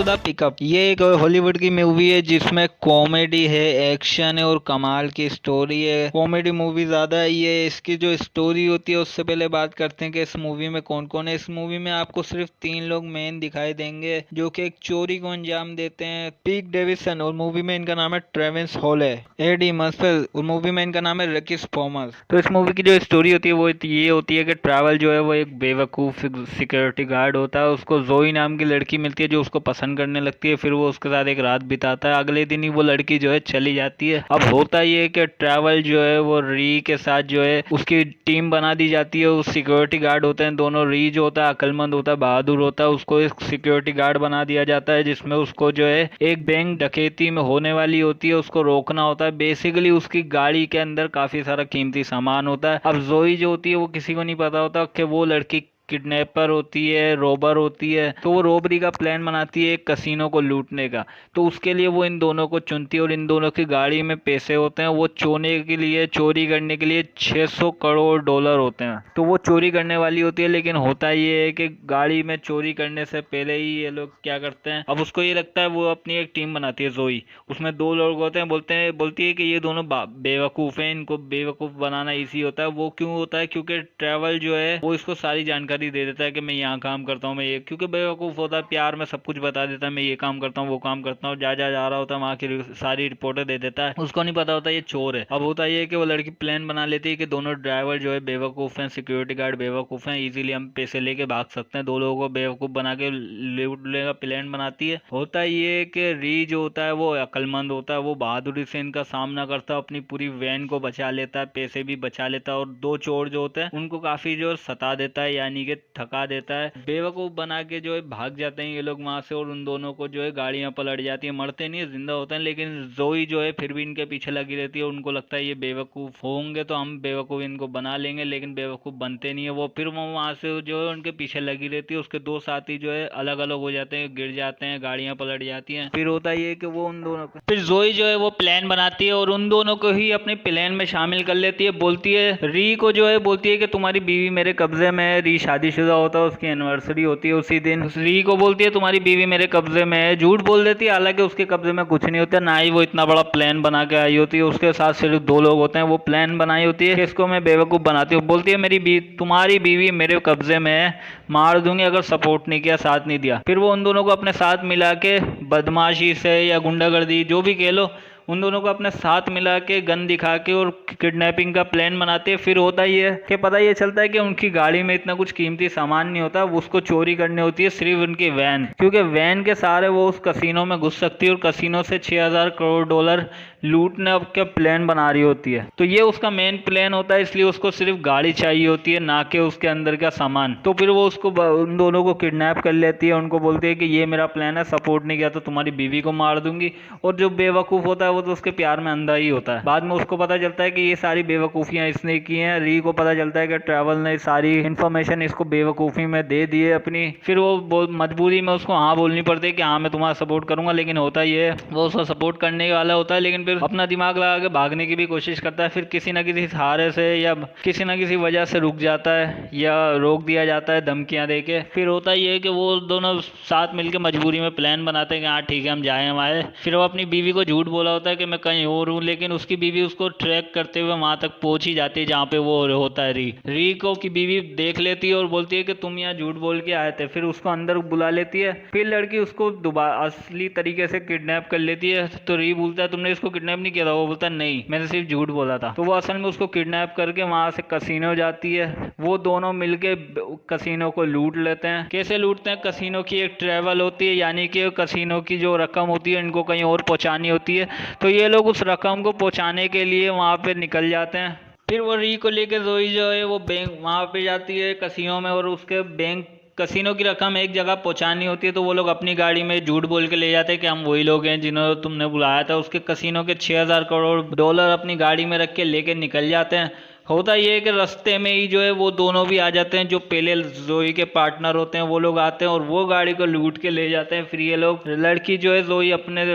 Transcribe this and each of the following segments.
The pickup. ये एक Hollywood की मूवी है जिसमें कॉमेडी है, एक्शन है और कमाल की स्टोरी है। कॉमेडी मूवी ज्यादा है। ये इसकी जो स्टोरी होती है उससे पहले बात करते हैं कि इस मूवी में कौन कौन है। इस मूवी में आपको सिर्फ 3 लोग मेन दिखाई देंगे जो कि एक चोरी को अंजाम देते हैं। पीक डेविसन और मूवी में इनका नाम है ट्रेविस हॉल है। एडी मर्फी और मूवी में इनका नाम है रकीस थॉमस। तो इस मूवी की जो स्टोरी होती है वो ये होती है कि ट्रैवल जो है वो एक बेवकूफ़ सिक्योरिटी गार्ड होता है। उसको जोई नाम की लड़की मिलती है जो उसको पसंद करने लगती है। फिर वो उसके साथ एक रात बिताता है। अगले दिन ही वो लड़की जो है चली जाती है। अब होता ये है कि ट्रैवल जो है वो री के साथ जो है उसकी टीम बना दी जाती है। उस सिक्योरिटी गार्ड होते हैं दोनों। री जो होता है अक्लमंद होता है, बहादुर होता है, उसको एक सिक्योरिटी गार्ड बना दिया जाता है जिसमें उसको जो है एक बैंक डकैती में होने वाली होती है, उसको रोकना होता है। बेसिकली उसकी गाड़ी के अंदर काफी सारा कीमती सामान होता है। अब जोई जो होती है वो किसी को नहीं पता होता कि वो लड़की किडनैपर होती है, रोबर होती है। तो वो रोबरी का प्लान बनाती है एक कसिनो को लूटने का। तो उसके लिए वो इन दोनों को चुनती है और इन दोनों की गाड़ी में पैसे होते हैं। वो चोरी करने के लिए 600 करोड़ डॉलर होते हैं। तो वो चोरी करने वाली होती है। लेकिन होता ये है कि गाड़ी में चोरी करने से पहले ही ये लोग क्या करते हैं, अब उसको ये लगता है, वो अपनी एक टीम बनाती है जोई। उसमें 2 लोग होते हैं। बोलती है कि ये दोनों बेवकूफ़ हैं, इनको बेवकूफ़ बनाना इजी होता है। वो क्यों होता है? क्योंकि ट्रैवल जो है वो इसको सारी जानकारी दे देता है कि मैं यहाँ काम करता हूँ, मैं ये, क्योंकि बेवकूफ़ होता है, प्यार में सब कुछ बता देता है, मैं ये काम करता हूँ, वो काम करता हूँ। जा रहा होता है वहाँ की सारी रिपोर्टें दे देता है। उसको नहीं पता होता ये चोर है। अब होता ये है कि वो लड़की प्लान बना लेती है कि दोनों ड्राइवर जो है बेवकूफ़ हैं, सिक्योरिटी गार्ड बेवकूफ़ हैं, इजीली हम पैसे लेके भाग सकते हैं। 2 लोगों को बेवकूफ़ बना के लूटने का प्लान बनाती है। होता ये है कि री जो होता है वो अक्लमंद होता है। वो बहादुरी से इनका सामना करता है, अपनी पूरी वैन को बचा लेता है, पैसे भी बचा लेता है। और 2 चोर जो होते हैं उनको काफी जो सता देता है, यानी कि थका देता है। बेवकूफ बना के जो है भाग जाते हैं ये लोग वहां से। और उन दोनों को जो है गाड़ियां पलट जाती है। मरते नहीं है, जिंदा होते हैं। लेकिन जोई जो है फिर भी इनके पीछे लगी रहती है। उनको लगता है ये बेवकूफ होंगे तो हम बेवकूफ इनको बना लेंगे, लेकिन बेवकूफ बनते नहीं है वो। फिर वो वहां से जो है उनके पीछे लगी रहती है। उसके 2 साथी जो है अलग अलग हो जाते हैं, गिर जाते हैं, गाड़ियां पलट जाती हैं। फिर होता ये कि वो उन दोनों को, फिर जोई जो है वो प्लान बनाती है और उन दोनों को ही अपने प्लान में शामिल कर लेती है। बोलती है री को जो है, बोलती है कि तुम्हारी बीवी मेरे कब्जे में है। री शादीशुदा होता है, उसकी एनिवर्सरी होती है उसी दिन। री को बोलती है तुम्हारी बीवी मेरे कब्जे में है। झूठ बोल देती है, हालांकि उसके कब्जे में कुछ नहीं होता, ना ही वो इतना बड़ा प्लान बना के आई होती है। उसके साथ सिर्फ 2 लोग होते हैं। वो प्लान बनाई होती है कि इसको मैं बेवकूफ बनाती हूँ। बोलती है तुम्हारी बीवी मेरे कब्जे में है, मार दूंगी अगर सपोर्ट नहीं किया, साथ नहीं दिया। फिर वो उन दोनों को अपने साथ मिला के बदमाशी से या गुंडागर्दी जो भी कह लो, उन दोनों को अपने साथ मिला के गन दिखा के और किडनैपिंग का प्लान बनाते हैं। फिर होता ये है कि पता ये चलता है कि उनकी गाड़ी में इतना कुछ कीमती सामान नहीं होता, वो उसको चोरी करनी होती है सिर्फ उनकी वैन। क्योंकि वैन के सहारे वो उस कसिनो में घुस सकती है और कसिनो से 6000 करोड़ डॉलर लूटने का प्लान बना रही होती है। तो ये उसका मेन प्लान होता है, इसलिए उसको सिर्फ गाड़ी चाहिए होती है, ना कि उसके अंदर का सामान। तो फिर वो उसको उन दोनों को किडनैप कर लेती है। उनको बोलती है कि ये मेरा प्लान है, सपोर्ट नहीं किया तो तुम्हारी बीवी को मार दूंगी। और जो बेवकूफ़ होता है वो तो उसके प्यार में अंधा ही होता है। बाद में उसको पता चलता है कि ये सारी बेवकूफ़ियाँ इसने की हैं। री को पता चलता है कि ट्रैवल ने सारी इन्फॉर्मेशन इसको बेवकूफ़ी में दे दी है अपनी। फिर वो मजबूरी में उसको हाँ बोलनी पड़ती है कि हाँ मैं तुम्हारा सपोर्ट करूंगा। लेकिन होता ये है वो उसका सपोर्ट करने वाला होता है, लेकिन फिर अपना दिमाग लगा के भागने की भी कोशिश करता है। फिर किसी न किसी सहारे से या किसी न किसी वजह से रुक जाता है या रोक दिया जाता है धमकियां देके। फिर होता ये है कि वो दोनों साथ मिलकर मजबूरी में प्लान बनाते हैं कि हाँ ठीक है हम जाए हमारे। फिर वो अपनी बीवी को झूठ बोला होता है कि मैं कहीं और हूँ, लेकिन उसकी बीवी उसको ट्रैक करते हुए वहां तक पहुंच ही जाती है जहाँ पे वो होता है। री को की बीवी देख लेती है और बोलती है कि तुम यहाँ झूठ बोल के आए थे। फिर उसको अंदर बुला लेती है। फिर लड़की उसको दोबारा असली तरीके से किडनैप कर लेती है। तो री बोलता है तुमने इसको किडनैप नहीं किया था? वो बोलता है नहीं, मैंने सिर्फ झूठ बोला था। तो वो असल में उसको किडनैप करके वहां से कसिनो जाती है। वो दोनों मिलके कसिनो को लूट लेते हैं। कैसे लूटते हैं? कसिनो की एक ट्रैवल होती है, यानी कि कसिनो की जो रकम होती है इनको कहीं और पहुंचानी होती है। तो ये लोग उस रकम को पहुंचाने के लिए वहां पे निकल जाते हैं। फिर वो री को लेके जोई जो है वो बैंक वहां पे जाती है कसिनो में, और उसके बैंक कसिनो की रकम एक जगह पहुंचानी होती है। तो वो लोग अपनी गाड़ी में झूठ बोल के ले जाते हैं कि हम वही लोग हैं जिन्होंने तुमने बुलाया था। उसके कसिनो के 6000 करोड़ डॉलर अपनी गाड़ी में रख के लेके निकल जाते हैं। होता ये है कि रास्ते में ही जो है वो दोनों भी आ जाते हैं, जो पहले जोई के पार्टनर होते हैं वो लोग आते हैं और वो गाड़ी को लूट के ले जाते हैं। फिर ये लोग, लड़की जो है जोई अपने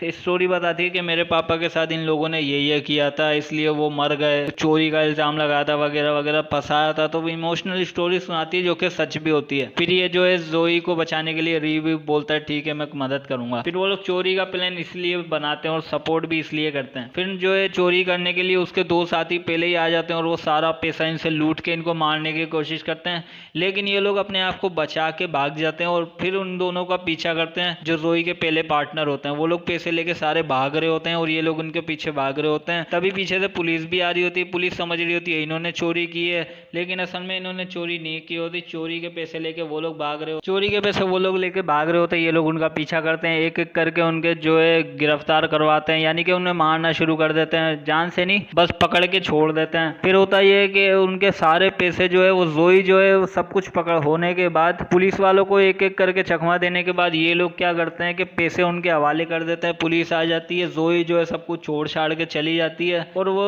स्टोरी बताती है कि मेरे पापा के साथ इन लोगों ने ये किया था, इसलिए वो मर गए, चोरी का इल्जाम लगाया था वगैरह वगैरह, फंसाया था। तो वो इमोशनल स्टोरी सुनाती है जो कि सच भी होती है। फिर ये जो है जोई को बचाने के लिए री भी बोलता है ठीक है मैं मदद करूंगा। फिर वो लोग चोरी का प्लान इसलिए बनाते हैं और सपोर्ट भी इसलिए करते हैं। फिर जो है चोरी करने के लिए उसके दो साथी पहले ही आ जाते हैं और वो सारा पैसा इनसे लूट के इनको मारने की कोशिश करते हैं, लेकिन ये लोग अपने आप को बचा के भाग जाते हैं और फिर उन दोनों का पीछा करते हैं जो जोई के पहले पार्टनर होते हैं। वो लोग पैसे लेके सारे भाग रहे होते हैं और ये लोग उनके पीछे भाग रहे होते हैं। तभी पीछे से पुलिस भी आ रही होती है। पुलिस समझ रही होती है इन्होंने चोरी की है, लेकिन असल में इन्होंने चोरी नहीं की होती। चोरी के पैसे लेके वो लोग भाग रहे हो, चोरी के पैसे वो लोग लेके भाग रहे होते हैं। ये लोग उनका पीछा करते हैं, एक एक करके उनके जो है गिरफ्तार करवाते हैं, यानी कि उन्हें मारना शुरू कर देते हैं, जान से नहीं बस पकड़ के छोड़ देते हैं। फिर होता ये है कि उनके सारे पैसे जो है वो जोई जो है वो सब कुछ पकड़ होने के बाद पुलिस वालों को एक एक करके चकमा देने के बाद ये लोग क्या करते हैं कि पैसे उनके हवाले कर देते हैं। पुलिस आ जाती है, जोई जो है सब कुछ छोड़ छाड़ के चली जाती है और वो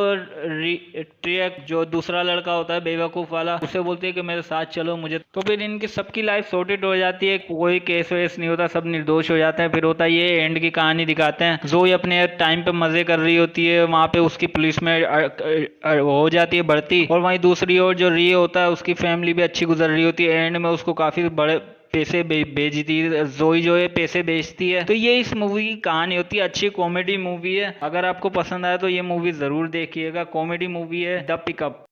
ट्रियक जो दूसरा लड़का होता है बेवकूफ वाला उसे बोलती है कि मेरे साथ चलो मुझे। तो फिर इनकी सबकी लाइफ सॉर्टेड हो जाती है, कोई केस वेस नहीं होता, सब निर्दोष हो जाते हैं। फिर होता ये एंड की कहानी दिखाते हैं, जोई अपने टाइम पे मजे कर रही होती है, वहां पे उसकी पुलिस में हो जाती है भर्ती, और वहीं दूसरी ओर जो री होता है उसकी फैमिली भी अच्छी गुजर रही होती है। एंड में उसको काफी बड़े पैसे बेचती है, जोई जो है पैसे बेचती है। तो ये इस मूवी की कहानी होती है। अच्छी कॉमेडी मूवी है, अगर आपको पसंद आया तो ये मूवी जरूर देखिएगा। कॉमेडी मूवी है द पिकअप।